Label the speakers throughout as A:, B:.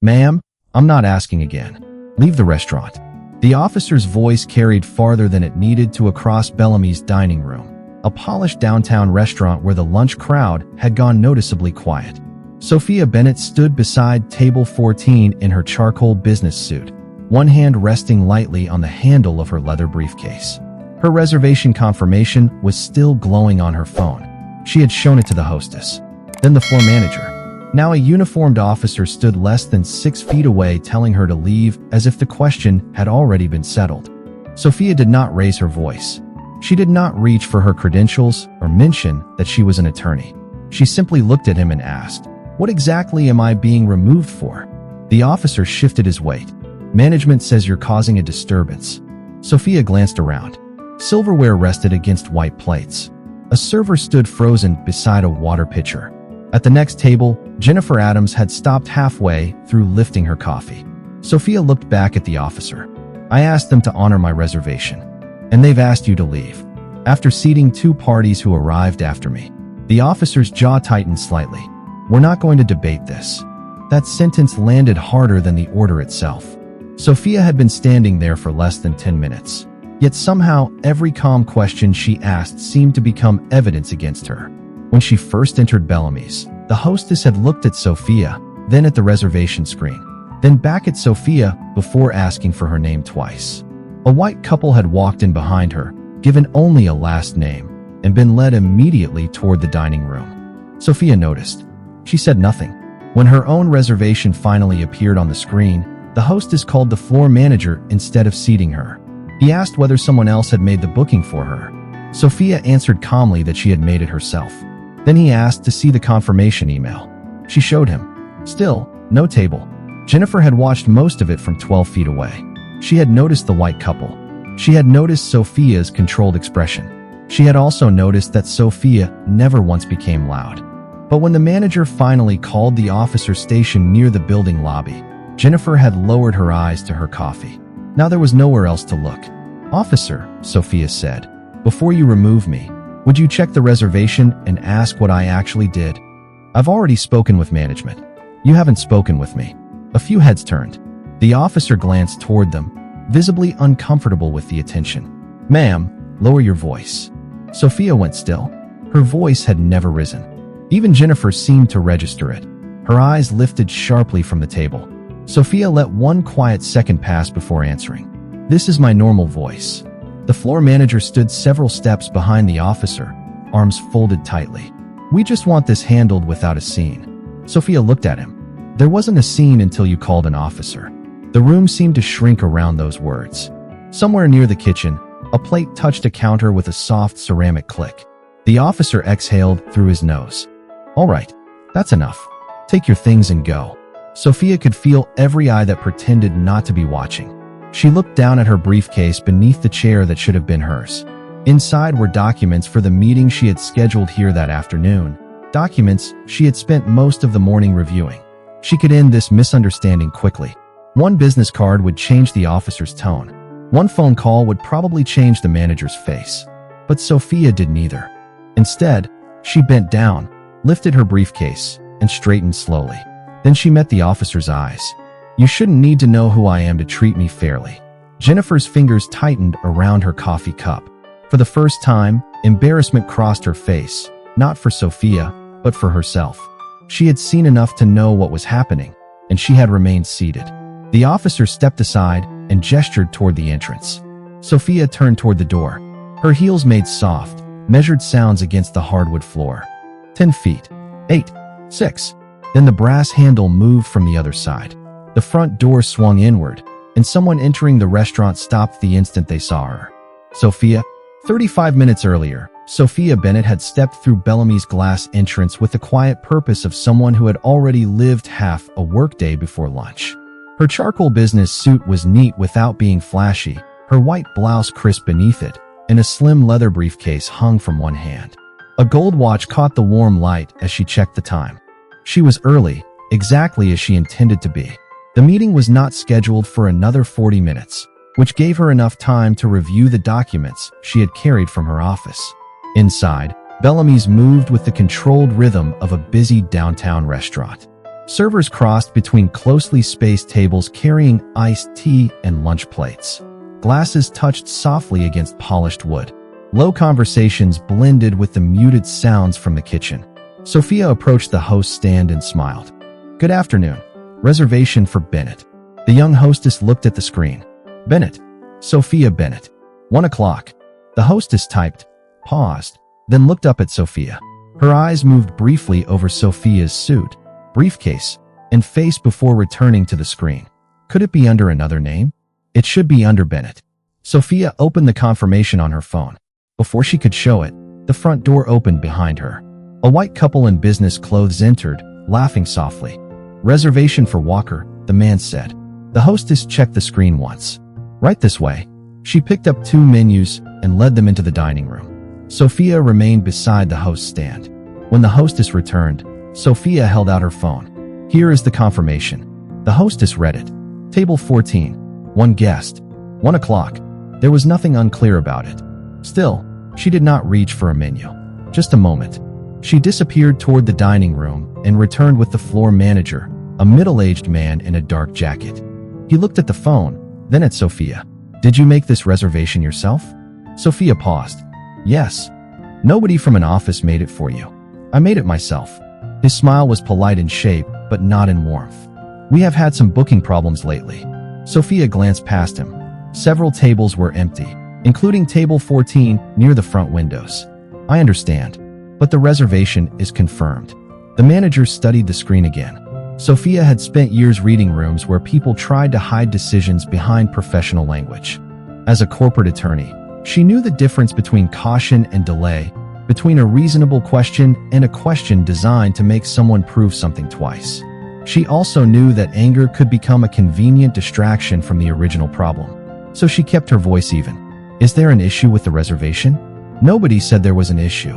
A: "Ma'am, I'm not asking again. Leave the restaurant." The officer's voice carried farther than it needed to across Bellamy's dining room, a polished downtown restaurant where the lunch crowd had gone noticeably quiet. Sophia Bennett stood beside table 14 in her charcoal business suit, one hand resting lightly on the handle of her leather briefcase. Her reservation confirmation was still glowing on her phone. She had shown it to the hostess, then the floor manager. Now a uniformed officer stood less than 6 feet away telling her to leave as if the question had already been settled. Sophia did not raise her voice. She did not reach for her credentials or mention that she was an attorney. She simply looked at him and asked, "What exactly am I being removed for?" The officer shifted his weight. "Management says you're causing a disturbance." Sophia glanced around. Silverware rested against white plates. A server stood frozen beside a water pitcher. At the next table, Jennifer Adams had stopped halfway through lifting her coffee. Sophia looked back at the officer. "I asked them to honor my reservation, and they've asked you to leave, after seating 2 parties who arrived after me." The officer's jaw tightened slightly. "We're not going to debate this." That sentence landed harder than the order itself. Sophia had been standing there for less than 10 minutes. Yet somehow, every calm question she asked seemed to become evidence against her. When she first entered Bellamy's, the hostess had looked at Sophia, then at the reservation screen, then back at Sophia before asking for her name twice. A white couple had walked in behind her, given only a last name, and been led immediately toward the dining room. Sophia noticed. She said nothing. When her own reservation finally appeared on the screen, the hostess called the floor manager instead of seating her. He asked whether someone else had made the booking for her. Sophia answered calmly that she had made it herself. Then he asked to see the confirmation email. She showed him. Still, no table. Jennifer had watched most of it from 12 feet away. She had noticed the white couple. She had noticed Sophia's controlled expression. She had also noticed that Sophia never once became loud. But when the manager finally called the officer stationed near the building lobby, Jennifer had lowered her eyes to her coffee. Now there was nowhere else to look. "Officer," Sophia said, "before you remove me, would you check the reservation and ask what I actually did?" "I've already spoken with management." "You haven't spoken with me." A few heads turned. The officer glanced toward them, visibly uncomfortable with the attention. "Ma'am, lower your voice." Sophia went still. Her voice had never risen. Even Jennifer seemed to register it. Her eyes lifted sharply from the table. Sophia let one quiet second pass before answering. "This is my normal voice." The floor manager stood several steps behind the officer, arms folded tightly. "We just want this handled without a scene." Sophia looked at him. "There wasn't a scene until you called an officer." The room seemed to shrink around those words. Somewhere near the kitchen, a plate touched a counter with a soft ceramic click. The officer exhaled through his nose. "All right, that's enough. Take your things and go." Sophia could feel every eye that pretended not to be watching. She looked down at her briefcase beneath the chair that should have been hers. Inside were documents for the meeting she had scheduled here that afternoon, documents she had spent most of the morning reviewing. She could end this misunderstanding quickly. One business card would change the officer's tone. One phone call would probably change the manager's face. But Sophia did neither. Instead, she bent down, lifted her briefcase, and straightened slowly. Then she met the officer's eyes. "You shouldn't need to know who I am to treat me fairly." Jennifer's fingers tightened around her coffee cup. For the first time, embarrassment crossed her face, not for Sophia, but for herself. She had seen enough to know what was happening, and she had remained seated. The officer stepped aside and gestured toward the entrance. Sophia turned toward the door. Her heels made soft, measured sounds against the hardwood floor. 10 feet. 8. 6. Then the brass handle moved from the other side. The front door swung inward, and someone entering the restaurant stopped the instant they saw her. Sophia. 35 minutes earlier, Sophia Bennett had stepped through Bellamy's glass entrance with the quiet purpose of someone who had already lived half a workday before lunch. Her charcoal business suit was neat without being flashy, her white blouse crisp beneath it, and a slim leather briefcase hung from one hand. A gold watch caught the warm light as she checked the time. She was early, exactly as she intended to be. The meeting was not scheduled for another 40 minutes, which gave her enough time to review the documents she had carried from her office. Inside, Bellamy's moved with the controlled rhythm of a busy downtown restaurant. Servers crossed between closely spaced tables carrying iced tea and lunch plates. Glasses touched softly against polished wood. Low conversations blended with the muted sounds from the kitchen. Sophia approached the host stand and smiled. "Good afternoon. Reservation for Bennett." The young hostess looked at the screen. "Bennett. Sophia Bennett. 1 o'clock." The hostess typed, paused, then looked up at Sophia. Her eyes moved briefly over Sophia's suit, briefcase, and face before returning to the screen. Could it be under another name? It should be under Bennett. Sophia opened the confirmation on her phone. Before she could show it, the front door opened behind her. A white couple in business clothes entered, laughing softly. "Reservation for Walker," the man said. The hostess checked the screen once. "Right this way." She picked up 2 menus and led them into the dining room. Sophia remained beside the host's stand. When the hostess returned, Sophia held out her phone. "Here is the confirmation." The hostess read it. "Table 14. 1 guest. 1 o'clock." There was nothing unclear about it. Still, she did not reach for a menu. Just a moment. She disappeared toward the dining room and returned with the floor manager, a middle-aged man in a dark jacket. He looked at the phone, then at Sophia. "Did you make this reservation yourself?" Sophia paused. "Yes. Nobody from an office made it for you. I made it myself." His smile was polite in shape, but not in warmth. "We have had some booking problems lately." Sophia glanced past him. Several tables were empty, including table 14 near the front windows. "I understand, but the reservation is confirmed." The manager studied the screen again. Sophia had spent years reading rooms where people tried to hide decisions behind professional language. As a corporate attorney, she knew the difference between caution and delay, between a reasonable question and a question designed to make someone prove something twice. She also knew that anger could become a convenient distraction from the original problem. So she kept her voice even. "Is there an issue with the reservation?" "Nobody said there was an issue."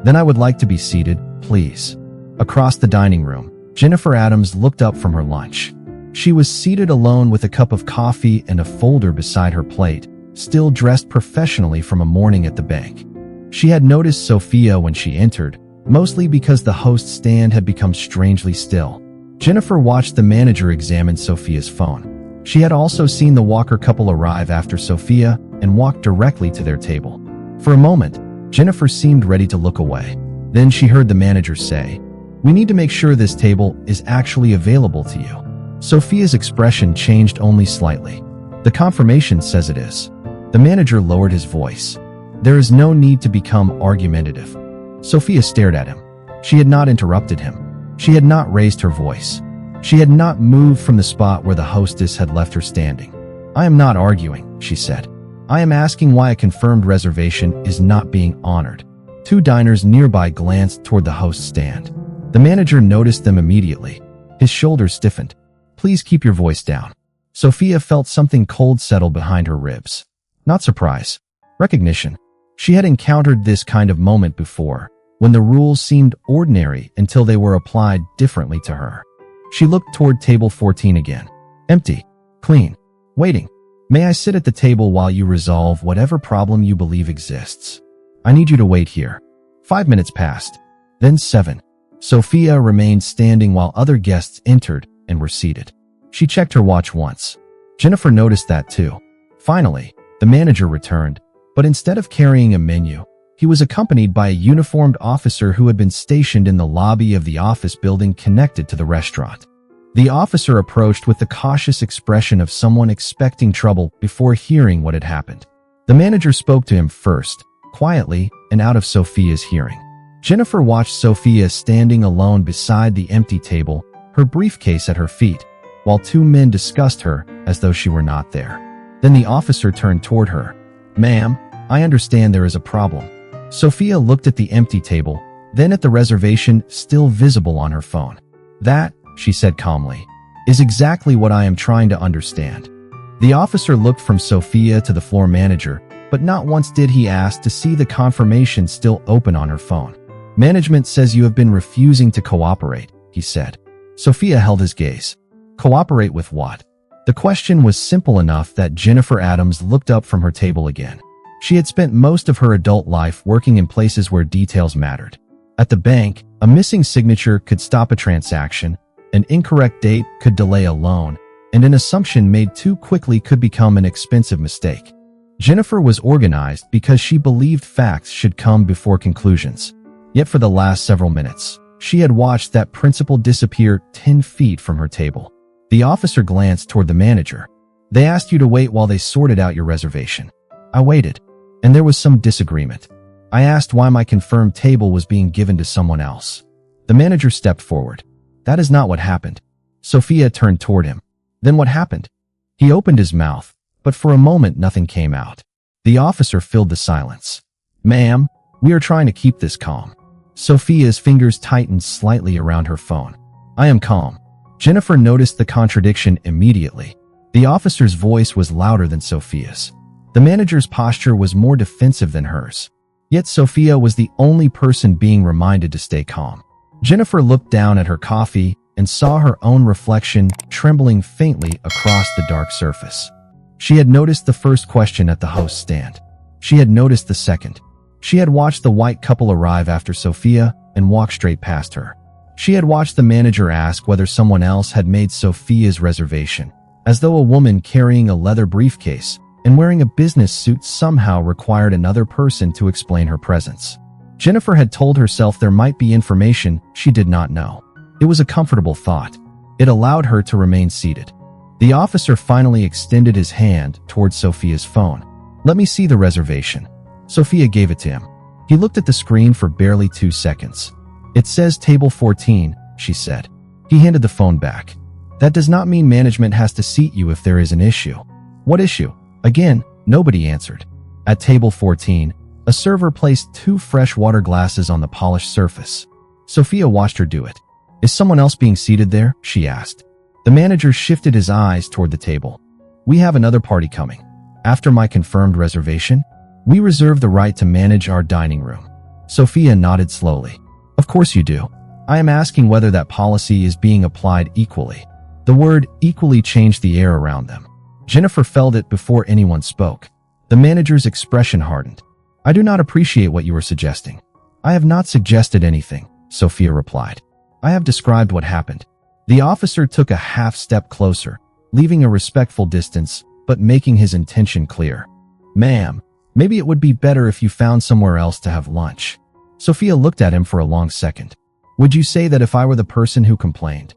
A: "Then I would like to be seated, please." Across the dining room, Jennifer Adams looked up from her lunch. She was seated alone with a cup of coffee and a folder beside her plate, still dressed professionally from a morning at the bank. She had noticed Sophia when she entered, mostly because the host's stand had become strangely still. Jennifer watched the manager examine Sophia's phone. She had also seen the Walker couple arrive after Sophia and walk directly to their table. For a moment, Jennifer seemed ready to look away. Then she heard the manager say, "We need to make sure this table is actually available to you." Sophia's expression changed only slightly. "The confirmation says it is." The manager lowered his voice. "There is no need to become argumentative." Sophia stared at him. She had not interrupted him. She had not raised her voice. She had not moved from the spot where the hostess had left her standing. "I am not arguing," she said. "I am asking why a confirmed reservation is not being honored." 2 diners nearby glanced toward the host's stand. The manager noticed them immediately. His shoulders stiffened. "Please keep your voice down." Sophia felt something cold settle behind her ribs. Not surprise. Recognition. She had encountered this kind of moment before, when the rules seemed ordinary until they were applied differently to her. She looked toward table 14 again. Empty. Clean. Waiting. "May I sit at the table while you resolve whatever problem you believe exists? I need you to wait here." 5 minutes passed. Then 7. Sophia remained standing while other guests entered and were seated. She checked her watch once. Jennifer noticed that too. Finally, the manager returned, but instead of carrying a menu, he was accompanied by a uniformed officer who had been stationed in the lobby of the office building connected to the restaurant. The officer approached with the cautious expression of someone expecting trouble before hearing what had happened. The manager spoke to him first, quietly and out of Sophia's hearing. Jennifer watched Sophia standing alone beside the empty table, her briefcase at her feet, while 2 men discussed her as though she were not there. Then the officer turned toward her. "Ma'am, I understand there is a problem." Sophia looked at the empty table, then at the reservation still visible on her phone. "That," she said calmly, "is exactly what I am trying to understand." The officer looked from Sophia to the floor manager, but not once did he ask to see the confirmation still open on her phone. "Management says you have been refusing to cooperate," he said. Sophia held his gaze. Cooperate with what? The question was simple enough that Jennifer Adams looked up from her table again. She had spent most of her adult life working in places where details mattered. At the bank, a missing signature could stop a transaction, An incorrect date could delay a loan, and an assumption made too quickly could become an expensive mistake. Jennifer was organized because she believed facts should come before conclusions. Yet for the last several minutes, she had watched that principal disappear 10 feet from her table. The officer glanced toward the manager. "They asked you to wait while they sorted out your reservation." "I waited, and there was some disagreement. I asked why my confirmed table was being given to someone else." The manager stepped forward. "That is not what happened." Sophia turned toward him. "Then what happened?" He opened his mouth, but for a moment nothing came out. The officer filled the silence. "Ma'am, we are trying to keep this calm." Sophia's fingers tightened slightly around her phone. "I am calm." Jennifer noticed the contradiction immediately. The officer's voice was louder than Sophia's. The manager's posture was more defensive than hers. Yet Sophia was the only person being reminded to stay calm. Jennifer looked down at her coffee and saw her own reflection trembling faintly across the dark surface. She had noticed the first question at the host's stand. She had noticed the second. She had watched the white couple arrive after Sophia and walk straight past her. She had watched the manager ask whether someone else had made Sophia's reservation, as though a woman carrying a leather briefcase and wearing a business suit somehow required another person to explain her presence. Jennifer had told herself there might be information she did not know. It was a comfortable thought. It allowed her to remain seated. The officer finally extended his hand towards Sophia's phone. "Let me see the reservation." Sophia gave it to him. He looked at the screen for barely 2 seconds. "It says table 14, she said. He handed the phone back. "That does not mean management has to seat you if there is an issue." "What issue?" Again, nobody answered. At table 14, a server placed 2 fresh water glasses on the polished surface. Sophia watched her do it. "Is someone else being seated there?" she asked. The manager shifted his eyes toward the table. "We have another party coming. After my confirmed reservation, we reserve the right to manage our dining room." Sophia nodded slowly. "Of course you do. I am asking whether that policy is being applied equally." The word equally changed the air around them. Jennifer felt it before anyone spoke. The manager's expression hardened. "I do not appreciate what you are suggesting." "I have not suggested anything," Sophia replied. "I have described what happened." The officer took a half step closer, leaving a respectful distance, but making his intention clear. "Ma'am, maybe it would be better if you found somewhere else to have lunch." Sophia looked at him for a long second. "Would you say that if I were the person who complained?"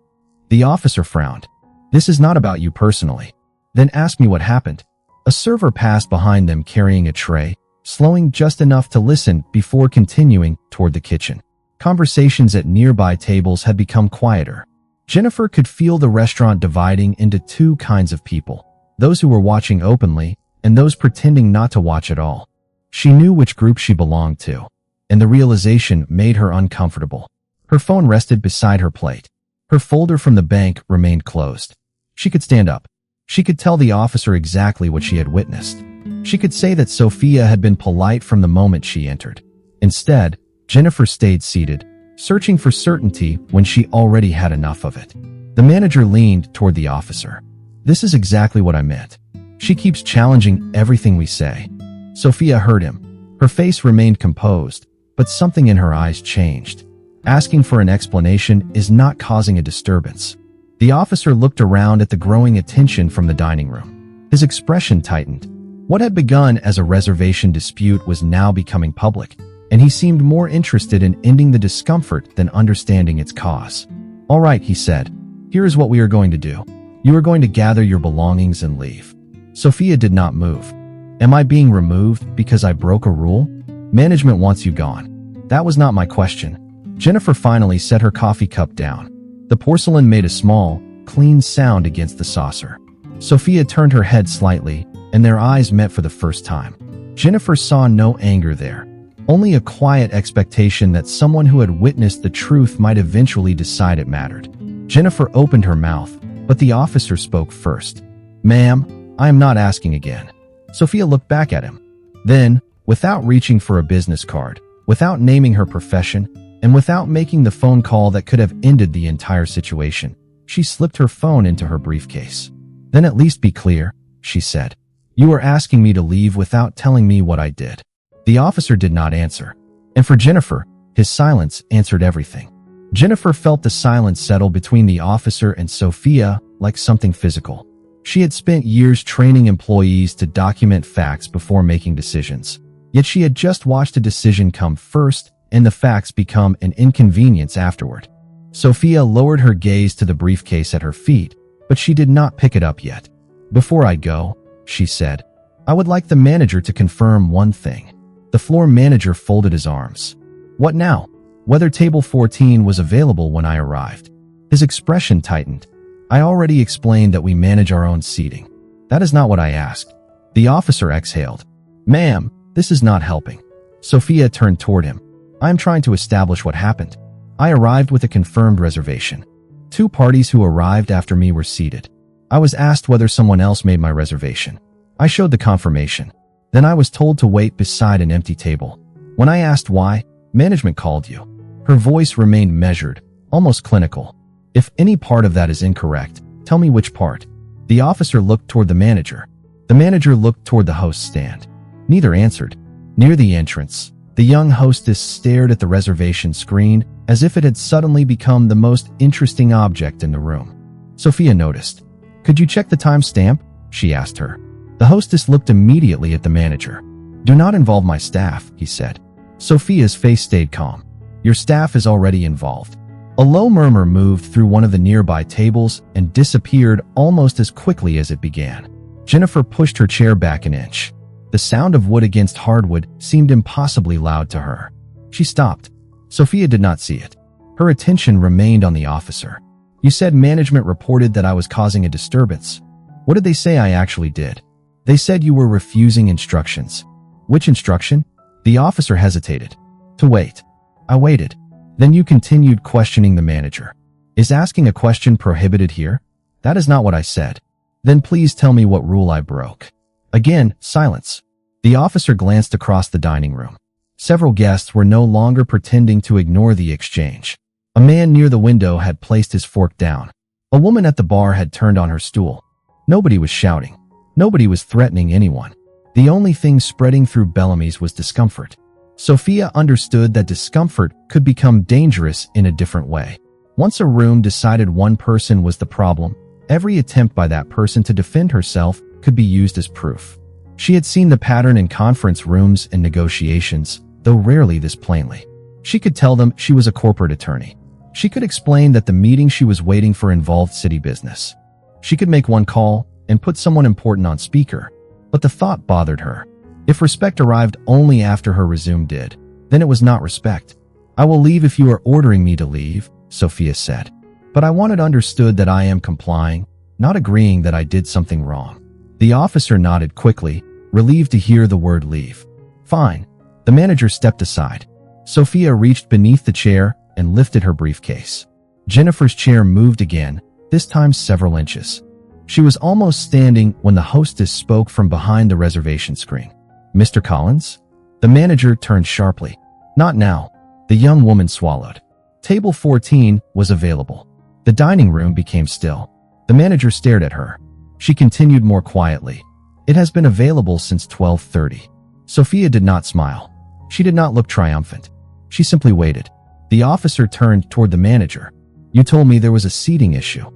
A: The officer frowned. "This is not about you personally." "Then ask me what happened." A server passed behind them carrying a tray, slowing just enough to listen before continuing toward the kitchen. Conversations at nearby tables had become quieter. Jennifer could feel the restaurant dividing into 2 kinds of people, those who were watching openly and those pretending not to watch at all. She knew which group she belonged to, and the realization made her uncomfortable. Her phone rested beside her plate. Her folder from the bank remained closed. She could stand up. She could tell the officer exactly what she had witnessed. She could say that Sophia had been polite from the moment she entered. Instead, Jennifer stayed seated, searching for certainty when she already had enough of it. The manager leaned toward the officer. "This is exactly what I meant. She keeps challenging everything we say." Sophia heard him. Her face remained composed, but something in her eyes changed. Asking for an explanation is not causing a disturbance. The officer looked around at the growing attention from the dining room. His expression tightened. What had begun as a reservation dispute was now becoming public, and he seemed more interested in ending the discomfort than understanding its cause. "All right," he said. "Here is what we are going to do. You are going to gather your belongings and leave." Sophia did not move. "Am I being removed because I broke a rule?" "Management wants you gone." "That was not my question." Jennifer finally set her coffee cup down. The porcelain made a small, clean sound against the saucer. Sophia turned her head slightly, and their eyes met for the first time. Jennifer saw no anger there, only a quiet expectation that someone who had witnessed the truth might eventually decide it mattered. Jennifer opened her mouth, but the officer spoke first. "Ma'am, I am not asking again." Sophia looked back at him. Then, without reaching for a business card, without naming her profession, and without making the phone call that could have ended the entire situation, she slipped her phone into her briefcase. "Then at least be clear," she said. "You are asking me to leave without telling me what I did." The officer did not answer. And for Jennifer, his silence answered everything. Jennifer felt the silence settle between the officer and Sophia like something physical. She had spent years training employees to document facts before making decisions. Yet she had just watched a decision come first and the facts become an inconvenience afterward. Sophia lowered her gaze to the briefcase at her feet, but she did not pick it up yet. "Before I go," she said, "I would like the manager to confirm one thing." The floor manager folded his arms. "What now?" "Whether table 14 was available when I arrived." His expression tightened. "I already explained that we manage our own seating." "That is not what I asked." The officer exhaled. "Ma'am, this is not helping." Sophia turned toward him. "I am trying to establish what happened. I arrived with a confirmed reservation. 2 parties who arrived after me were seated. I was asked whether someone else made my reservation. I showed the confirmation. Then I was told to wait beside an empty table. When I asked why, management called you." Her voice remained measured, almost clinical. "If any part of that is incorrect, tell me which part." The officer looked toward the manager. The manager looked toward the host's stand. Neither answered. Near the entrance, the young hostess stared at the reservation screen as if it had suddenly become the most interesting object in the room. Sophia noticed. "Could you check the timestamp?" she asked her. The hostess looked immediately at the manager. "Do not involve my staff," he said. Sophia's face stayed calm. "Your staff is already involved." A low murmur moved through one of the nearby tables and disappeared almost as quickly as it began. Jennifer pushed her chair back an inch. The sound of wood against hardwood seemed impossibly loud to her. She stopped. Sophia did not see it. Her attention remained on the officer. "You said management reported that I was causing a disturbance. What did they say I actually did?" "They said you were refusing instructions." "Which instruction?" The officer hesitated. "To wait." "I waited." "Then you continued questioning the manager." "Is asking a question prohibited here?" "That is not what I said." "Then please tell me what rule I broke." Again, silence. The officer glanced across the dining room. Several guests were no longer pretending to ignore the exchange. A man near the window had placed his fork down. A woman at the bar had turned on her stool. Nobody was shouting. Nobody was threatening anyone. The only thing spreading through Bellamy's was discomfort. Sophia understood that discomfort could become dangerous in a different way. Once a room decided one person was the problem, every attempt by that person to defend herself could be used as proof. She had seen the pattern in conference rooms and negotiations, though rarely this plainly. She could tell them she was a corporate attorney. She could explain that the meeting she was waiting for involved city business. She could make one call and put someone important on speaker, but the thought bothered her. If respect arrived only after her resume did, then it was not respect. "I will leave if you are ordering me to leave," Sophia said. "But I want it understood that I am complying, not agreeing that I did something wrong." The officer nodded quickly, relieved to hear the word leave. "Fine." The manager stepped aside. Sophia reached beneath the chair and lifted her briefcase. Jennifer's chair moved again, this time several inches. She was almost standing when the hostess spoke from behind the reservation screen. "Mr. Collins?" The manager turned sharply. "Not now." The young woman swallowed. Table 14 was available. The dining room became still. The manager stared at her. She continued more quietly. "It has been available since 12:30. Sophia did not smile. She did not look triumphant. She simply waited. The officer turned toward the manager. "You told me there was a seating issue."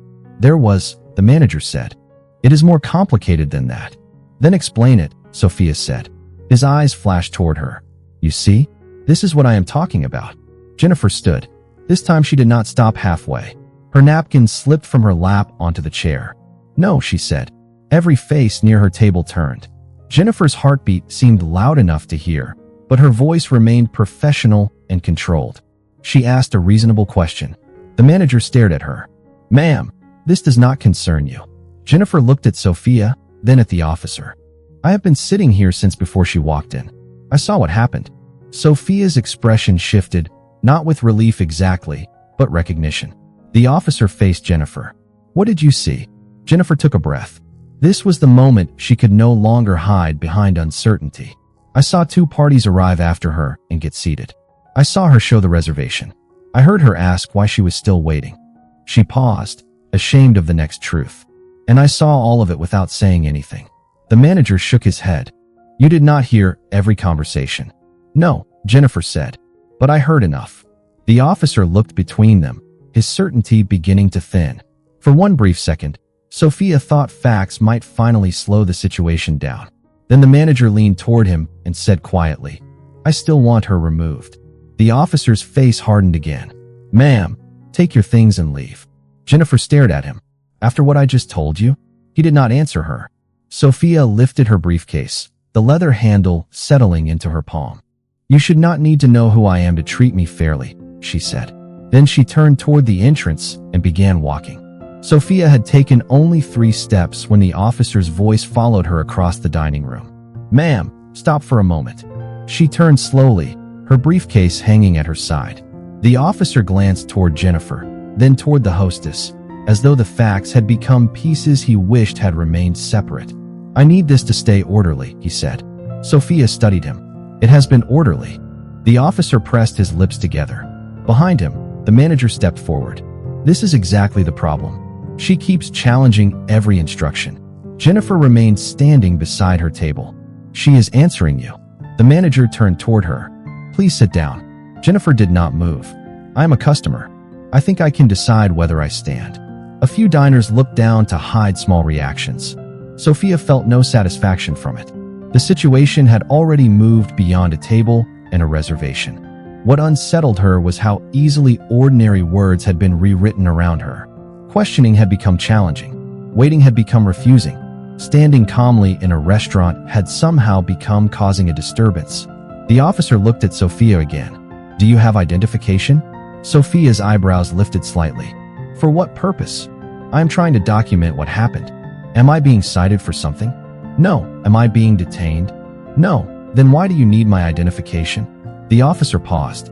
A: "There was," the manager said. "It is more complicated than that." "Then explain it," Sophia said. His eyes flashed toward her. "You see? This is what I am talking about." Jennifer stood. This time she did not stop halfway. Her napkin slipped from her lap onto the chair. "No," she said. Every face near her table turned. Jennifer's heartbeat seemed loud enough to hear, but her voice remained professional and controlled. She asked a reasonable question. The manager stared at her. "Ma'am, this does not concern you." Jennifer looked at Sophia, then at the officer. "I have been sitting here since before she walked in. I saw what happened." Sophia's expression shifted, not with relief exactly, but recognition. The officer faced Jennifer. "What did you see?" Jennifer took a breath. This was the moment she could no longer hide behind uncertainty. "I saw 2 parties arrive after her and get seated. I saw her show the reservation. I heard her ask why she was still waiting." She paused, ashamed of the next truth. "And I saw all of it without saying anything." The manager shook his head. "You did not hear every conversation." "No," Jennifer said. "But I heard enough." The officer looked between them, his certainty beginning to thin. For one brief second, Sophia thought facts might finally slow the situation down. Then the manager leaned toward him and said quietly, "I still want her removed." The officer's face hardened again. "Ma'am, take your things and leave." Jennifer stared at him. "After what I just told you?" He did not answer her. Sophia lifted her briefcase, the leather handle settling into her palm. "You should not need to know who I am to treat me fairly," she said. Then she turned toward the entrance and began walking. Sophia had taken only 3 steps when the officer's voice followed her across the dining room. "Ma'am, stop for a moment." She turned slowly, her briefcase hanging at her side. The officer glanced toward Jennifer, then toward the hostess, as though the facts had become pieces he wished had remained separate. "I need this to stay orderly," he said. Sophia studied him. "It has been orderly." The officer pressed his lips together. Behind him, the manager stepped forward. "This is exactly the problem. She keeps challenging every instruction." Jennifer remained standing beside her table. "She is answering you." The manager turned toward her. "Please sit down." Jennifer did not move. "I am a customer. I think I can decide whether I stand." A few diners looked down to hide small reactions. Sophia felt no satisfaction from it. The situation had already moved beyond a table and a reservation. What unsettled her was how easily ordinary words had been rewritten around her. Questioning had become challenging. Waiting had become refusing. Standing calmly in a restaurant had somehow become causing a disturbance. The officer looked at Sophia again. "Do you have identification?" Sophia's eyebrows lifted slightly. "For what purpose?" "I am trying to document what happened." "Am I being cited for something?" "No." "Am I being detained?" "No." "Then why do you need my identification?" The officer paused.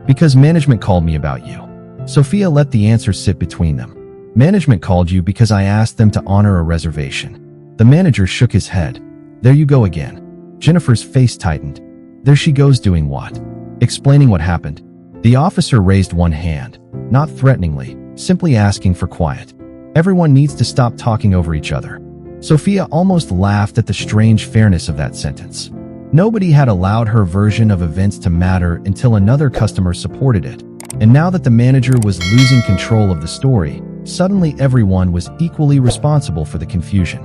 A: "Because management called me about you." Sophia let the answer sit between them. "Management called you because I asked them to honor a reservation." The manager shook his head. "There you go again." Jennifer's face tightened. "There she goes doing what?" "Explaining what happened." The officer raised one hand, not threateningly, simply asking for quiet. "Everyone needs to stop talking over each other." Sophia almost laughed at the strange fairness of that sentence. Nobody had allowed her version of events to matter until another customer supported it. And now that the manager was losing control of the story, suddenly everyone was equally responsible for the confusion.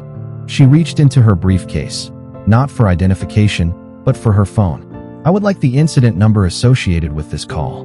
A: She reached into her briefcase, not for identification, but for her phone. "I would like the incident number associated with this call."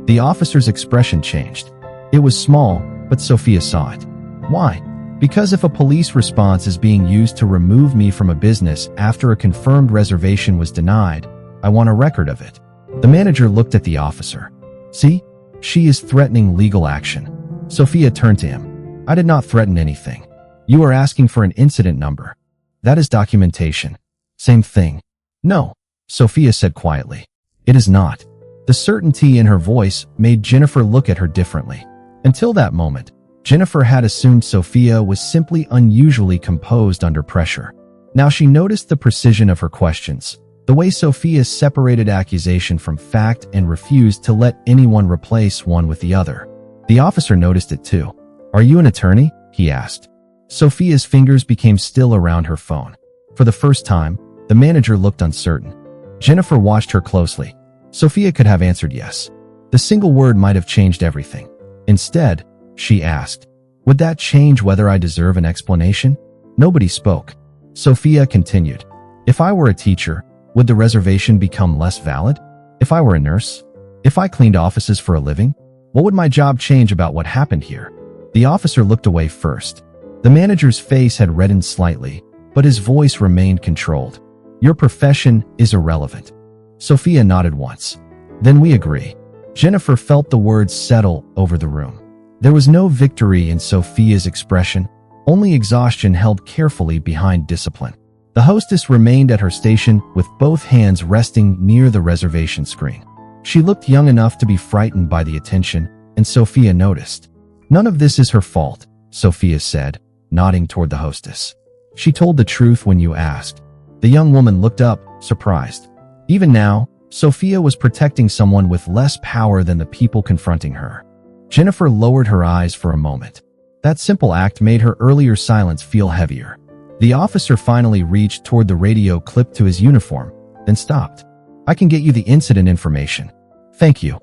A: The officer's expression changed. It was small, but Sophia saw it. "Why?" "Because if a police response is being used to remove me from a business after a confirmed reservation was denied, I want a record of it." The manager looked at the officer. "See? She is threatening legal action." Sophia turned to him. "I did not threaten anything. You are asking for an incident number. That is documentation." "Same thing." "No," Sophia said quietly. "It is not." The certainty in her voice made Jennifer look at her differently. Until that moment, Jennifer had assumed Sophia was simply unusually composed under pressure. Now she noticed the precision of her questions, the way Sophia separated accusation from fact and refused to let anyone replace one with the other. The officer noticed it too. "Are you an attorney?" he asked. Sophia's fingers became still around her phone. For the first time, the manager looked uncertain. Jennifer watched her closely. Sophia could have answered yes. The single word might have changed everything. Instead, she asked, "Would that change whether I deserve an explanation?" Nobody spoke. Sophia continued, "If I were a teacher, would the reservation become less valid? If I were a nurse? If I cleaned offices for a living? What would my job change about what happened here?" The officer looked away first. The manager's face had reddened slightly, but his voice remained controlled. "Your profession is irrelevant." Sophia nodded once. "Then we agree." Jennifer felt the words settle over the room. There was no victory in Sophia's expression, only exhaustion held carefully behind discipline. The hostess remained at her station with both hands resting near the reservation screen. She looked young enough to be frightened by the attention, and Sophia noticed. "None of this is her fault," Sophia said, nodding toward the hostess. "She told the truth when you asked." The young woman looked up, surprised. Even now, Sophia was protecting someone with less power than the people confronting her. Jennifer lowered her eyes for a moment. That simple act made her earlier silence feel heavier. The officer finally reached toward the radio clipped to his uniform, then stopped. "I can get you the incident information." "Thank you.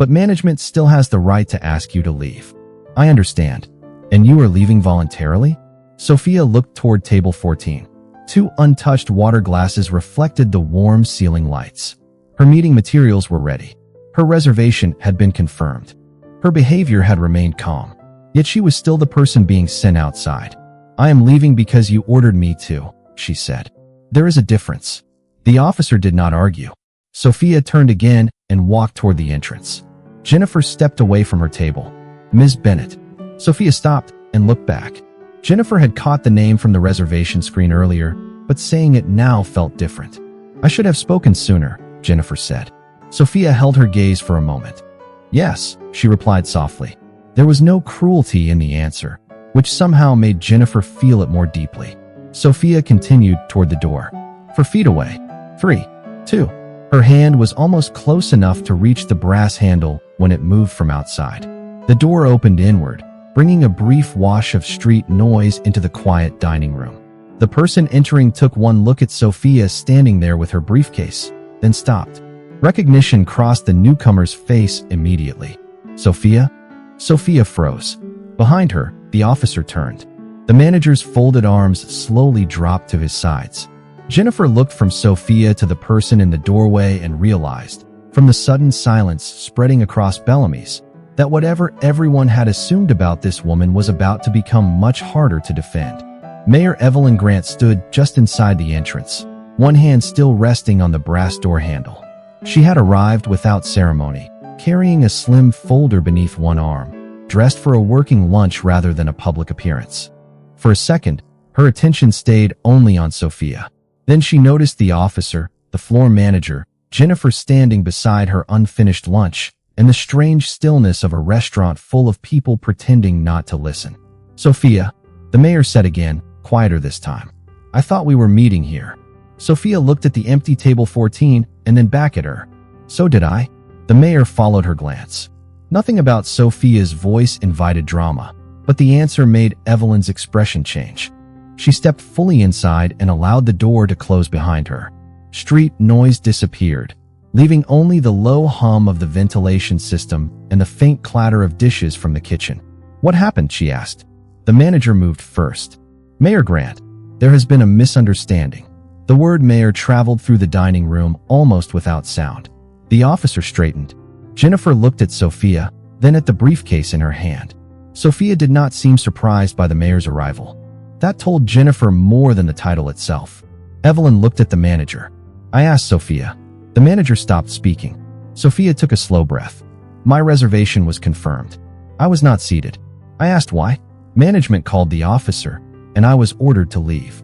A: But management still has the right to ask you to leave. I understand. And you are leaving voluntarily? Sophia looked toward table 14. 2 untouched water glasses reflected the warm ceiling lights. Her meeting materials were ready. Her reservation had been confirmed. Her behavior had remained calm. Yet she was still the person being sent outside. I am leaving because you ordered me to, she said. There is a difference. The officer did not argue. Sophia turned again and walked toward the entrance. Jennifer stepped away from her table. Ms. Bennett. Sophia stopped and looked back. Jennifer had caught the name from the reservation screen earlier, but saying it now felt different. I should have spoken sooner, Jennifer said. Sophia held her gaze for a moment. Yes, she replied softly. There was no cruelty in the answer, which somehow made Jennifer feel it more deeply. Sophia continued toward the door. 4 feet away. 3, 2. Her hand was almost close enough to reach the brass handle when it moved from outside. The door opened inward, bringing a brief wash of street noise into the quiet dining room. The person entering took one look at Sophia standing there with her briefcase, then stopped. Recognition crossed the newcomer's face immediately. Sophia? Sophia froze. Behind her, the officer turned. The manager's folded arms slowly dropped to his sides. Jennifer looked from Sophia to the person in the doorway and realized, from the sudden silence spreading across Bellamy's, that whatever everyone had assumed about this woman was about to become much harder to defend. Mayor Evelyn Grant stood just inside the entrance, one hand still resting on the brass door handle. She had arrived without ceremony, carrying a slim folder beneath one arm, dressed for a working lunch rather than a public appearance. For a second, her attention stayed only on Sophia. Then she noticed the officer, the floor manager, Jennifer standing beside her unfinished lunch, and the strange stillness of a restaurant full of people pretending not to listen. Sophia, the mayor said again, quieter this time. I thought we were meeting here. Sophia looked at the empty table 14 and then back at her. So did I. The mayor followed her glance. Nothing about Sophia's voice invited drama, but the answer made Evelyn's expression change. She stepped fully inside and allowed the door to close behind her. Street noise disappeared, leaving only the low hum of the ventilation system and the faint clatter of dishes from the kitchen. What happened? She asked. The manager moved first. Mayor Grant, there has been a misunderstanding. The word mayor traveled through the dining room almost without sound. The officer straightened. Jennifer looked at Sophia, then at the briefcase in her hand. Sophia did not seem surprised by the mayor's arrival. That told Jennifer more than the title itself. Evelyn looked at the manager. I asked Sophia. The manager stopped speaking. Sophia took a slow breath. My reservation was confirmed. I was not seated. I asked why. Management called the officer, and I was ordered to leave.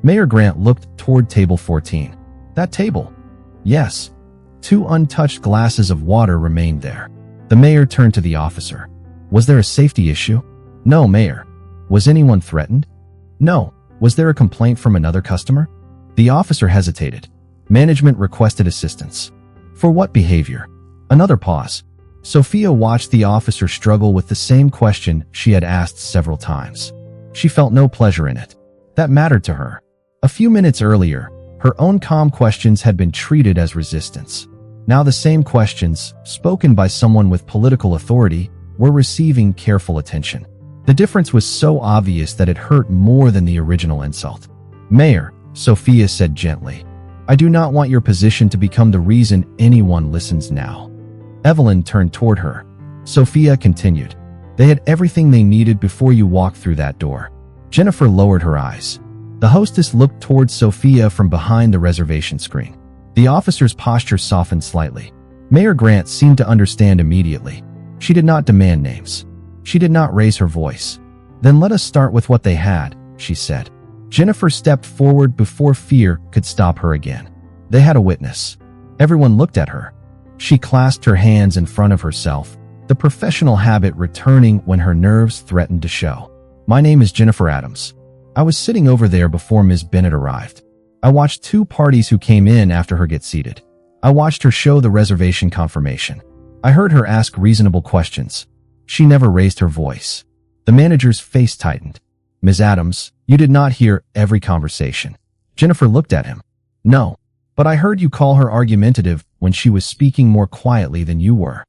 A: Mayor Grant looked toward table 14. That table? Yes. 2 untouched glasses of water remained there. The mayor turned to the officer. Was there a safety issue? No, Mayor. Was anyone threatened? No. Was there a complaint from another customer? The officer hesitated. Management requested assistance. For what behavior? Another pause. Sophia watched the officer struggle with the same question she had asked several times. She felt no pleasure in it. That mattered to her. A few minutes earlier, her own calm questions had been treated as resistance. Now the same questions, spoken by someone with political authority, were receiving careful attention. The difference was so obvious that it hurt more than the original insult. Mayor, Sophia said gently, I do not want your position to become the reason anyone listens now. Evelyn turned toward her. Sophia continued. They had everything they needed before you walked through that door. Jennifer lowered her eyes. The hostess looked toward Sophia from behind the reservation screen. The officer's posture softened slightly. Mayor Grant seemed to understand immediately. She did not demand names. She did not raise her voice. Then let us start with what they had, she said. Jennifer stepped forward before fear could stop her again. They had a witness. Everyone looked at her. She clasped her hands in front of herself, the professional habit returning when her nerves threatened to show. My name is Jennifer Adams. I was sitting over there before Ms. Bennett arrived. I watched 2 parties who came in after her get seated. I watched her show the reservation confirmation. I heard her ask reasonable questions. She never raised her voice. The manager's face tightened. Ms. Adams, you did not hear every conversation. Jennifer looked at him. No, but I heard you call her argumentative when she was speaking more quietly than you were.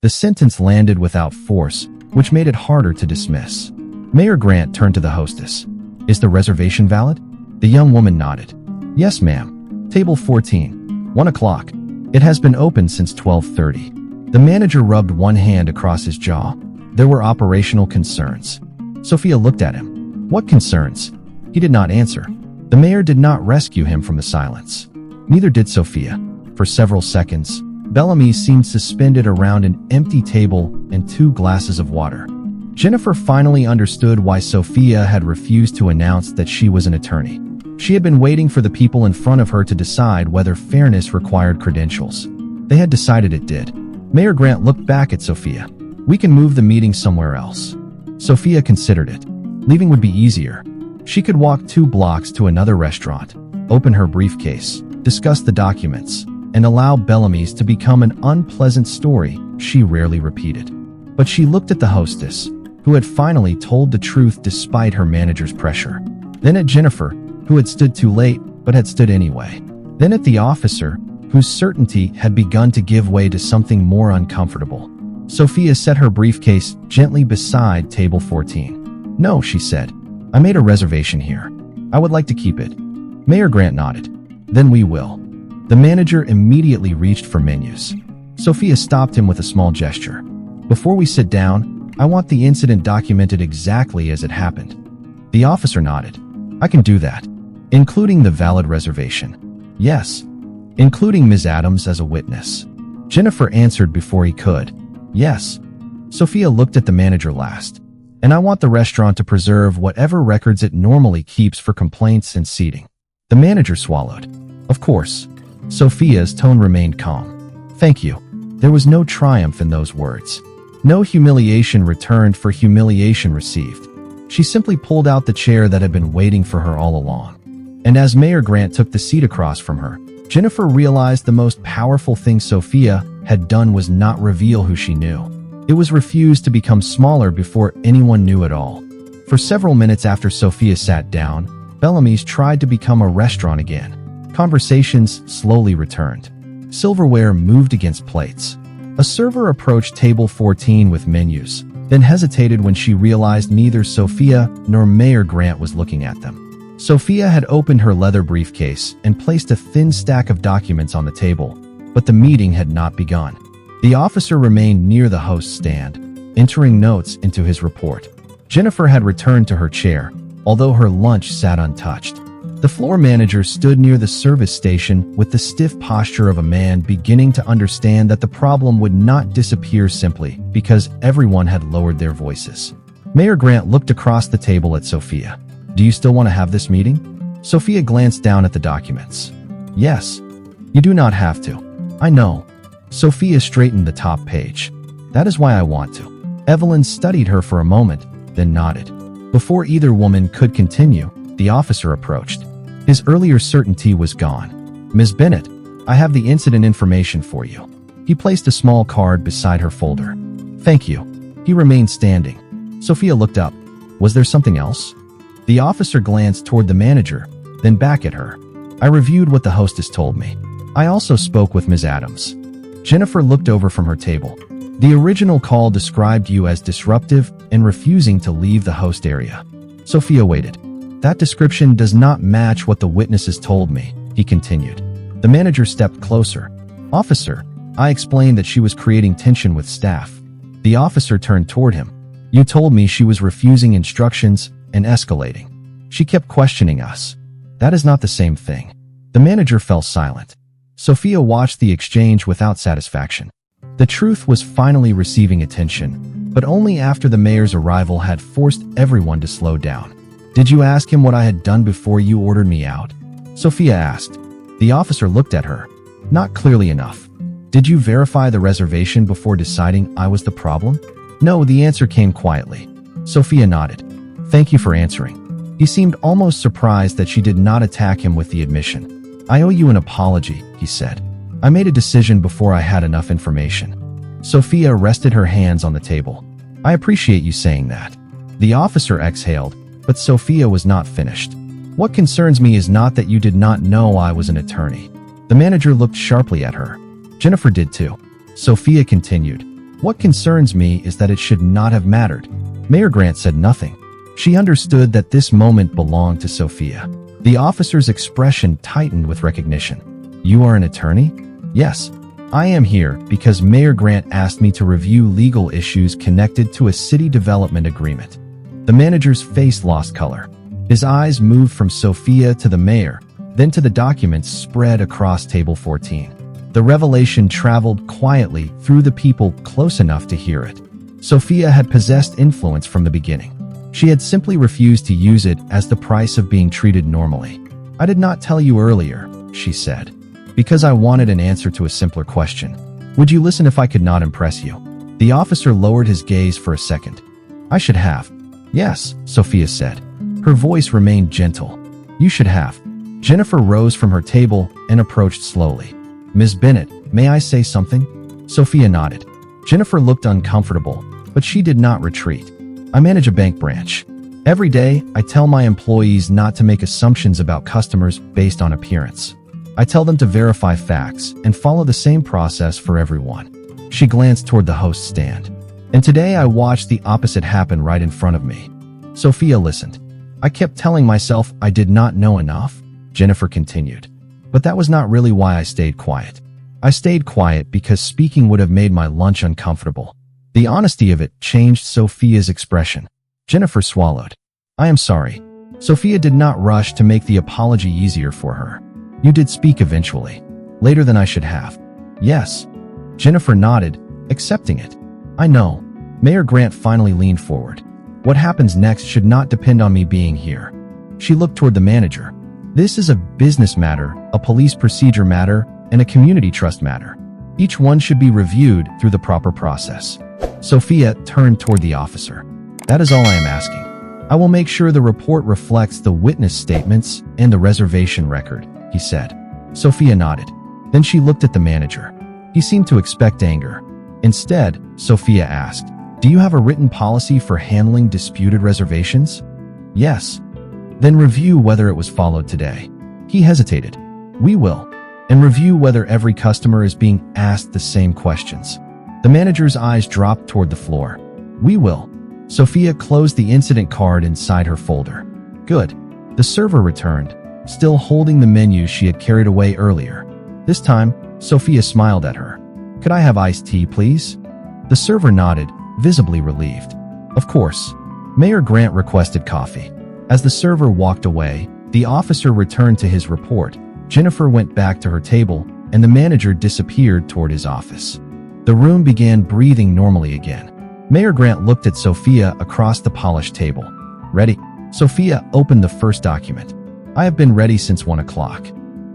A: The sentence landed without force, which made it harder to dismiss. Mayor Grant turned to the hostess. "Is the reservation valid?" The young woman nodded. "Yes, ma'am. Table 14. 1 o'clock. It has been open since 12:30. The manager rubbed one hand across his jaw. There were operational concerns. Sophia looked at him. "What concerns?" He did not answer. The mayor did not rescue him from the silence. Neither did Sophia. For several seconds, Bellamy seemed suspended around an empty table and 2 glasses of water. Jennifer finally understood why Sophia had refused to announce that she was an attorney. She had been waiting for the people in front of her to decide whether fairness required credentials. They had decided it did. Mayor Grant looked back at Sophia. "We can move the meeting somewhere else." Sophia considered it. Leaving would be easier. She could walk 2 blocks to another restaurant, open her briefcase, discuss the documents, and allow Bellamy's to become an unpleasant story she rarely repeated. But she looked at the hostess, who had finally told the truth despite her manager's pressure. Then at Jennifer, who had stood too late but had stood anyway. Then at the officer, whose certainty had begun to give way to something more uncomfortable. Sophia set her briefcase gently beside table 14. "No," she said. "I made a reservation here. I would like to keep it." Mayor Grant nodded. "Then we will." The manager immediately reached for menus. Sophia stopped him with a small gesture. "Before we sit down, I want the incident documented exactly as it happened." The officer nodded. "I can do that." "Including the valid reservation?" "Yes." "Including Ms. Adams as a witness?" Jennifer answered before he could. "Yes." Sophia looked at the manager last. "And I want the restaurant to preserve whatever records it normally keeps for complaints and seating." The manager swallowed. "Of course." Sophia's tone remained calm. "Thank you." There was no triumph in those words. No humiliation returned for humiliation received. She simply pulled out the chair that had been waiting for her all along. And as Mayor Grant took the seat across from her, Jennifer realized the most powerful thing Sophia had done was not reveal who she knew. It was refuse to become smaller before anyone knew at all. For several minutes after Sophia sat down, Bellamy's tried to become a restaurant again. Conversations slowly returned. Silverware moved against plates. A server approached table 14 with menus, then hesitated when she realized neither Sophia nor Mayor Grant was looking at them. Sophia had opened her leather briefcase and placed a thin stack of documents on the table, but the meeting had not begun. The officer remained near the host's stand, entering notes into his report. Jennifer had returned to her chair, although her lunch sat untouched. The floor manager stood near the service station with the stiff posture of a man beginning to understand that the problem would not disappear simply because everyone had lowered their voices. Mayor Grant looked across the table at Sophia. "Do you still want to have this meeting?" Sophia glanced down at the documents. "Yes." "You do not have to." "I know." Sophia straightened the top page. "That is why I want to." Evelyn studied her for a moment, then nodded. Before either woman could continue, the officer approached. His earlier certainty was gone. "Ms. Bennett, I have the incident information for you." He placed a small card beside her folder. "Thank you." He remained standing. Sophia looked up. Was there something else? The officer glanced toward the manager, then back at her. "I reviewed what the hostess told me. I also spoke with Ms. Adams." Jennifer looked over from her table. "The original call described you as disruptive and refusing to leave the host area." Sophia waited. "That description does not match what the witnesses told me," he continued. The manager stepped closer. "Officer, I explained that she was creating tension with staff." The officer turned toward him. "You told me she was refusing instructions and escalating. She kept questioning us." "That is not the same thing." The manager fell silent. Sophia watched the exchange without satisfaction. The truth was finally receiving attention, but only after the mayor's arrival had forced everyone to slow down. "Did you ask him what I had done before you ordered me out?" Sophia asked. The officer looked at her. "Not clearly enough." "Did you verify the reservation before deciding I was the problem?" "No," the answer came quietly. Sophia nodded. "Thank you for answering." He seemed almost surprised that she did not attack him with the admission. "I owe you an apology," he said. "I made a decision before I had enough information." Sophia rested her hands on the table. "I appreciate you saying that." The officer exhaled, but Sophia was not finished. "What concerns me is not that you did not know I was an attorney." The manager looked sharply at her. Jennifer did too. Sophia continued. What concerns me is that it should not have mattered. Mayor Grant said nothing. She understood that this moment belonged to Sophia. The officer's expression tightened with recognition. You are an attorney? Yes. I am here because Mayor Grant asked me to review legal issues connected to a city development agreement. The manager's face lost color. His eyes moved from Sophia to the mayor, then to the documents spread across table 14. The revelation traveled quietly through the people close enough to hear it. Sophia had possessed influence from the beginning. She had simply refused to use it as the price of being treated normally. I did not tell you earlier, she said, because I wanted an answer to a simpler question. Would you listen if I could not impress you? The officer lowered his gaze for a second. I should have. Yes, Sophia said. Her voice remained gentle. You should have. Jennifer rose from her table and approached slowly. Ms. Bennett, may I say something? Sophia nodded. Jennifer looked uncomfortable, but she did not retreat. I manage a bank branch. Every day, I tell my employees not to make assumptions about customers based on appearance. I tell them to verify facts and follow the same process for everyone. She glanced toward the host's stand. And today I watched the opposite happen right in front of me. Sophia listened. I kept telling myself I did not know enough, Jennifer continued. But that was not really why I stayed quiet. I stayed quiet because speaking would have made my lunch uncomfortable. The honesty of it changed Sophia's expression. Jennifer swallowed. I am sorry. Sophia did not rush to make the apology easier for her. You did speak eventually. Later than I should have. Yes. Jennifer nodded, accepting it. I know. Mayor Grant finally leaned forward. What happens next should not depend on me being here. She looked toward the manager. This is a business matter, a police procedure matter, and a community trust matter. Each one should be reviewed through the proper process. Sophia turned toward the officer. That is all I am asking. I will make sure the report reflects the witness statements and the reservation record, he said. Sophia nodded. Then she looked at the manager. He seemed to expect anger. Instead, Sophia asked, do you have a written policy for handling disputed reservations? Yes. Then review whether it was followed today. He hesitated. We will. And review whether every customer is being asked the same questions. The manager's eyes dropped toward the floor. We will. Sophia closed the incident card inside her folder. Good. The server returned, still holding the menu she had carried away earlier. This time, Sophia smiled at her. Could I have iced tea, please? The server nodded, visibly relieved. Of course. Mayor Grant requested coffee. As the server walked away, the officer returned to his report. Jennifer went back to her table, and the manager disappeared toward his office. The room began breathing normally again. Mayor Grant looked at Sophia across the polished table. Ready? Sophia opened the first document. I have been ready since 1 o'clock.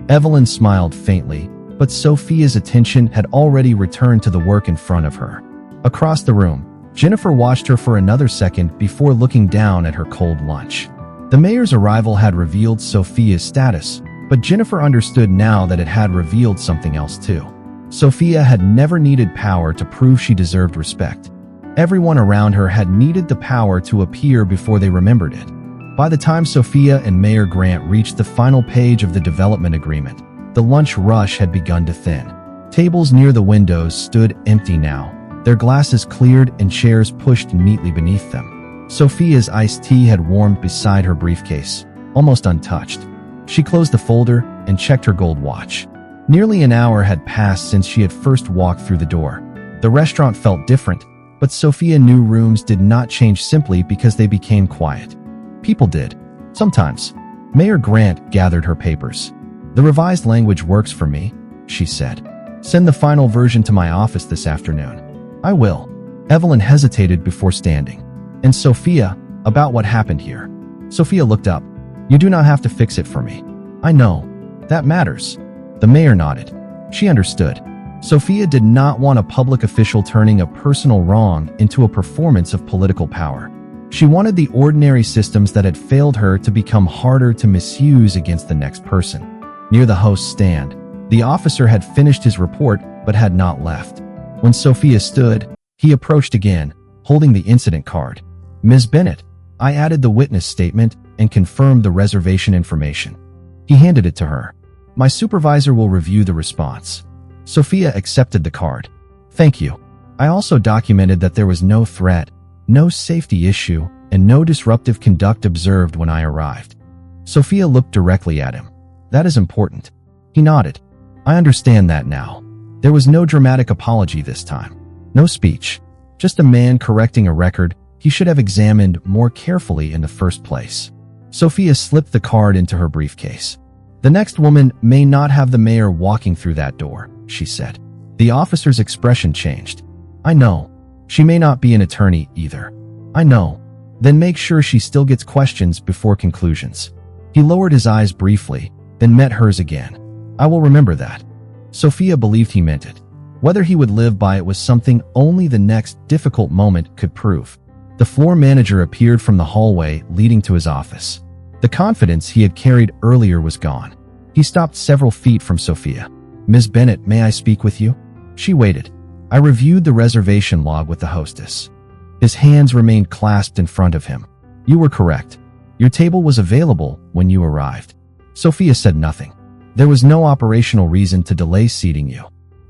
A: Evelyn smiled faintly, but Sophia's attention had already returned to the work in front of her. Across the room, Jennifer watched her for another second before looking down at her cold lunch. The mayor's arrival had revealed Sophia's status, but Jennifer understood now that it had revealed something else too. Sophia had never needed power to prove she deserved respect. Everyone around her had needed the power to appear before they remembered it. By the time Sophia and Mayor Grant reached the final page of the development agreement, the lunch rush had begun to thin. Tables near the windows stood empty now, their glasses cleared and chairs pushed neatly beneath them. Sophia's iced tea had warmed beside her briefcase, almost untouched. She closed the folder and checked her gold watch. Nearly an hour had passed since she had first walked through the door. The restaurant felt different, but Sophia knew rooms did not change simply because they became quiet. People did. Sometimes. Mayor Grant gathered her papers. The revised language works for me, she said. Send the final version to my office this afternoon. I will. Evelyn hesitated before standing. And Sophia, about what happened here. Sophia looked up. You do not have to fix it for me. I know. That matters. The mayor nodded. She understood. Sophia did not want a public official turning a personal wrong into a performance of political power. She wanted the ordinary systems that had failed her to become harder to misuse against the next person. Near the host's stand, the officer had finished his report but had not left. When Sophia stood, he approached again, holding the incident card. Ms. Bennett, I added the witness statement and confirmed the reservation information. He handed it to her. My supervisor will review the response. Sophia accepted the card. Thank you. I also documented that there was no threat, no safety issue, and no disruptive conduct observed when I arrived. Sophia looked directly at him. That is important. He nodded. I understand that now. There was no dramatic apology this time. No speech. Just a man correcting a record he should have examined more carefully in the first place. Sophia slipped the card into her briefcase. The next woman may not have the mayor walking through that door, she said. The officer's expression changed. I know. She may not be an attorney either. I know. Then make sure she still gets questions before conclusions. He lowered his eyes briefly, then met hers again. I will remember that. Sophia believed he meant it. Whether he would live by it was something only the next difficult moment could prove. The floor manager appeared from the hallway leading to his office. The confidence he had carried earlier was gone. He stopped several feet from Sophia. Ms. Bennett, may I speak with you? She waited. I reviewed the reservation log with the hostess. His hands remained clasped in front of him. You were correct. Your table was available when you arrived. Sophia said nothing. There was no operational reason to delay seating you.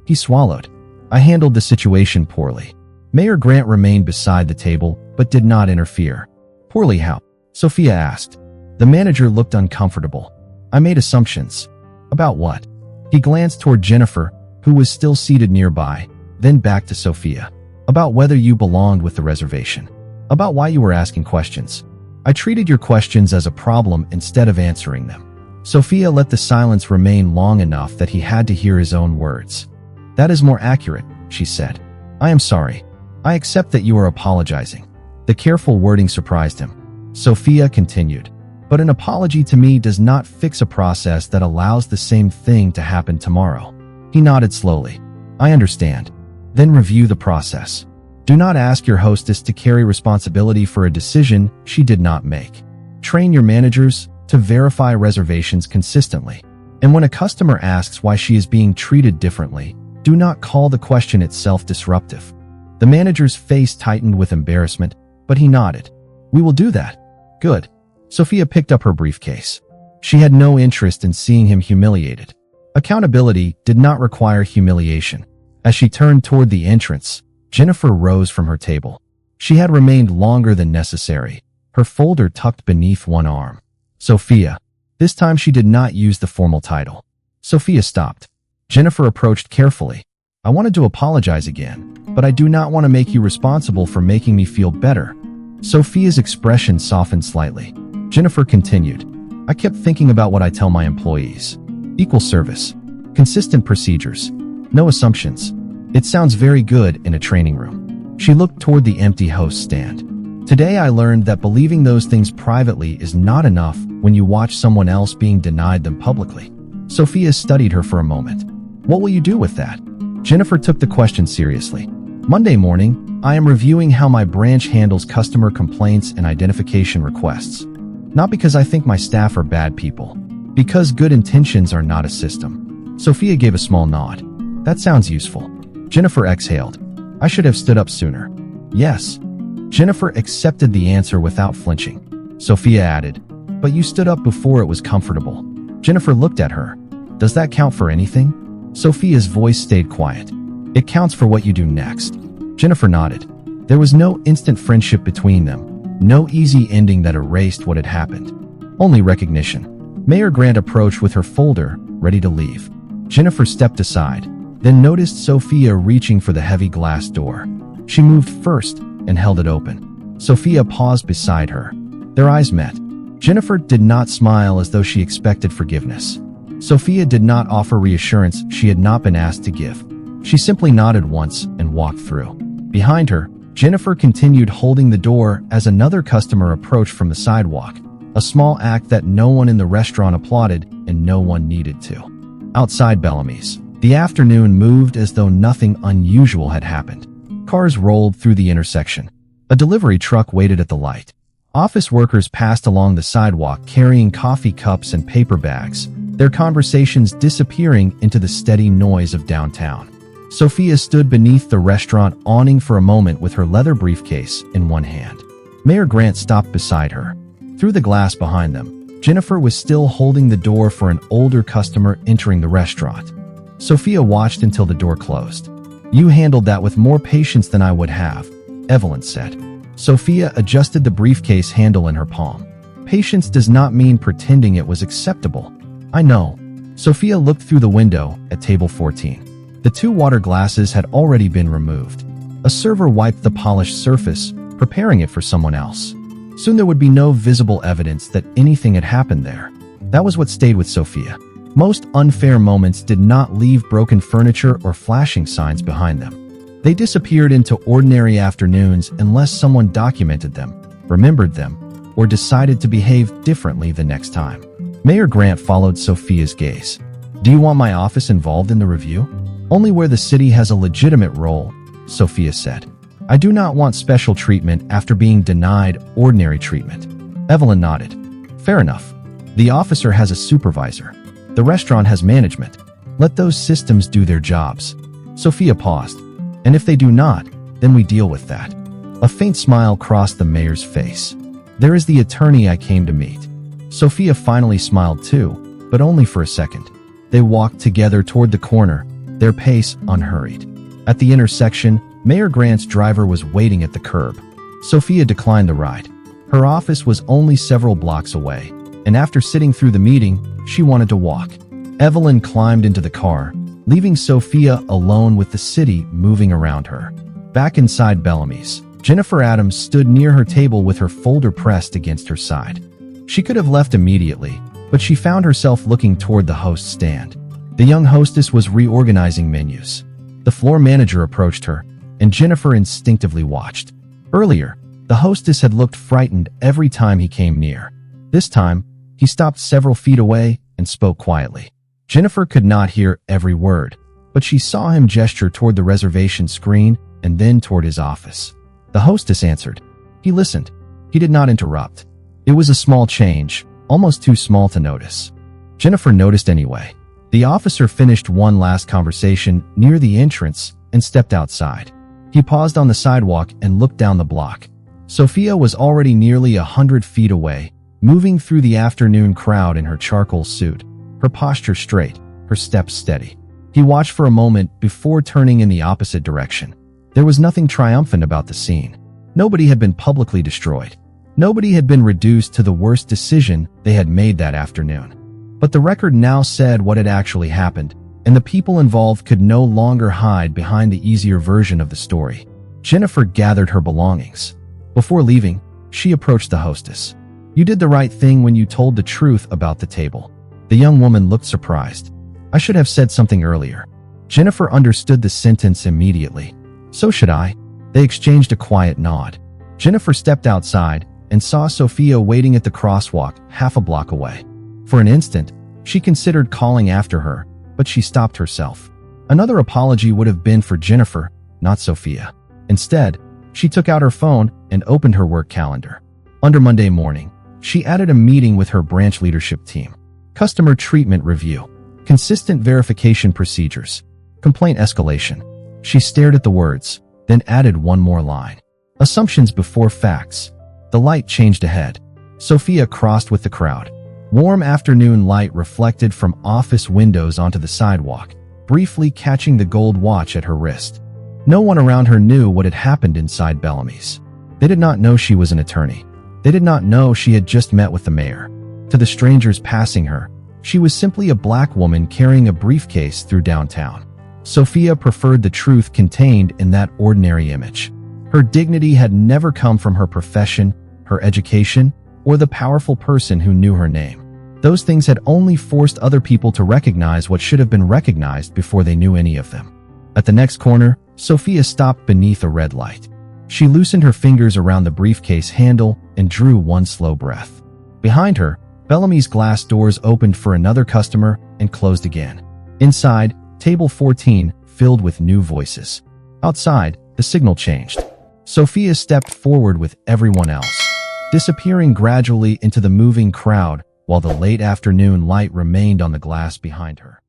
A: He swallowed. I handled the situation poorly. Mayor Grant remained beside the table, but did not interfere. Poorly how? Sophia asked. The manager looked uncomfortable. I made assumptions. About what? He glanced toward Jennifer, who was still seated nearby, then back to Sophia. About whether you belonged with the reservation. About why you were asking questions. I treated your questions as a problem instead of answering them. Sophia let the silence remain long enough that he had to hear his own words. That is more accurate, she said. I am sorry. I accept that you are apologizing. The careful wording surprised him. Sophia continued. But an apology to me does not fix a process that allows the same thing to happen tomorrow. He nodded slowly. I understand. Then review the process. Do not ask your hostess to carry responsibility for a decision she did not make. Train your managers to verify reservations consistently. And when a customer asks why she is being treated differently, do not call the question itself disruptive. The manager's face tightened with embarrassment, but he nodded. We will do that. Good. Sophia picked up her briefcase. She had no interest in seeing him humiliated. Accountability did not require humiliation. As she turned toward the entrance, Jennifer rose from her table. She had remained longer than necessary, her folder tucked beneath one arm. Sophia. This time she did not use the formal title. Sophia stopped. Jennifer approached carefully. I wanted to apologize again, but I do not want to make you responsible for making me feel better. Sophia's expression softened slightly. Jennifer continued. I kept thinking about what I tell my employees. Equal service. Consistent procedures. No assumptions. It sounds very good in a training room. She looked toward the empty host stand. Today I learned that believing those things privately is not enough when you watch someone else being denied them publicly. Sophia studied her for a moment. What will you do with that? Jennifer took the question seriously. Monday morning, I am reviewing how my branch handles customer complaints and identification requests. Not because I think my staff are bad people. Because good intentions are not a system. Sophia gave a small nod. That sounds useful. Jennifer exhaled. I should have stood up sooner. Yes. Jennifer accepted the answer without flinching. Sophia added, but you stood up before it was comfortable. Jennifer looked at her. Does that count for anything? Sophia's voice stayed quiet. It counts for what you do next. Jennifer nodded. There was no instant friendship between them, no easy ending that erased what had happened. Only recognition. Mayor Grant approached with her folder, ready to leave. Jennifer stepped aside, then noticed Sophia reaching for the heavy glass door. She moved first and held it open. Sophia paused beside her. Their eyes met. Jennifer did not smile as though she expected forgiveness. Sophia did not offer reassurance she had not been asked to give. She simply nodded once and walked through. Behind her, Jennifer continued holding the door as another customer approached from the sidewalk, a small act that no one in the restaurant applauded and no one needed to. Outside Bellamy's, the afternoon moved as though nothing unusual had happened. Cars rolled through the intersection. A delivery truck waited at the light. Office workers passed along the sidewalk carrying coffee cups and paper bags, their conversations disappearing into the steady noise of downtown. Sophia stood beneath the restaurant awning for a moment with her leather briefcase in one hand. Mayor Grant stopped beside her. Through the glass behind them, Jennifer was still holding the door for an older customer entering the restaurant. Sophia watched until the door closed. You handled that with more patience than I would have, Evelyn said. Sophia adjusted the briefcase handle in her palm. Patience does not mean pretending it was acceptable. I know. Sophia looked through the window at table 14. The 2 water glasses had already been removed. A server wiped the polished surface, preparing it for someone else. Soon there would be no visible evidence that anything had happened there. That was what stayed with Sophia. Most unfair moments did not leave broken furniture or flashing signs behind them. They disappeared into ordinary afternoons unless someone documented them, remembered them, or decided to behave differently the next time. Mayor Grant followed Sophia's gaze. Do you want my office involved in the review? Only where the city has a legitimate role, Sophia said. I do not want special treatment after being denied ordinary treatment. Evelyn nodded. Fair enough. The officer has a supervisor. The restaurant has management. Let those systems do their jobs. Sophia paused. And if they do not, then we deal with that. A faint smile crossed the mayor's face. There is the attorney I came to meet. Sophia finally smiled too, but only for a second. They walked together toward the corner, their pace unhurried. At the intersection, Mayor Grant's driver was waiting at the curb. Sophia declined the ride. Her office was only several blocks away, and after sitting through the meeting, she wanted to walk. Evelyn climbed into the car, leaving Sophia alone with the city moving around her. Back inside Bellamy's, Jennifer Adams stood near her table with her folder pressed against her side. She could have left immediately, but she found herself looking toward the host's stand. The young hostess was reorganizing menus. The floor manager approached her, and Jennifer instinctively watched. Earlier, the hostess had looked frightened every time he came near. This time, he stopped several feet away and spoke quietly. Jennifer could not hear every word, but she saw him gesture toward the reservation screen and then toward his office. The hostess answered. He listened. He did not interrupt. It was a small change, almost too small to notice. Jennifer noticed anyway. The officer finished one last conversation near the entrance and stepped outside. He paused on the sidewalk and looked down the block. Sophia was already nearly 100 feet away, moving through the afternoon crowd in her charcoal suit, her posture straight, her steps steady. He watched for a moment before turning in the opposite direction. There was nothing triumphant about the scene. Nobody had been publicly destroyed. Nobody had been reduced to the worst decision they had made that afternoon. But the record now said what had actually happened, and the people involved could no longer hide behind the easier version of the story. Jennifer gathered her belongings. Before leaving, she approached the hostess. You did the right thing when you told the truth about the table. The young woman looked surprised. I should have said something earlier. Jennifer understood the sentence immediately. So should I. They exchanged a quiet nod. Jennifer stepped outside and saw Sophia waiting at the crosswalk half a block away. For an instant, she considered calling after her, but she stopped herself. Another apology would have been for Jennifer, not Sophia. Instead, she took out her phone and opened her work calendar. Under Monday morning, she added a meeting with her branch leadership team. Customer treatment review. Consistent verification procedures. Complaint escalation. She stared at the words, then added one more line. Assumptions before facts. The light changed ahead. Sophia crossed with the crowd. Warm afternoon light reflected from office windows onto the sidewalk, briefly catching the gold watch at her wrist. No one around her knew what had happened inside Bellamy's. They did not know she was an attorney. They did not know she had just met with the mayor. To the strangers passing her, she was simply a black woman carrying a briefcase through downtown. Sophia preferred the truth contained in that ordinary image. Her dignity had never come from her profession, her education, or the powerful person who knew her name. Those things had only forced other people to recognize what should have been recognized before they knew any of them. At the next corner, Sophia stopped beneath a red light. She loosened her fingers around the briefcase handle and drew one slow breath. Behind her, Bellamy's glass doors opened for another customer and closed again. Inside, table 14 filled with new voices. Outside, the signal changed. Sophia stepped forward with everyone else, disappearing gradually into the moving crowd while the late afternoon light remained on the glass behind her.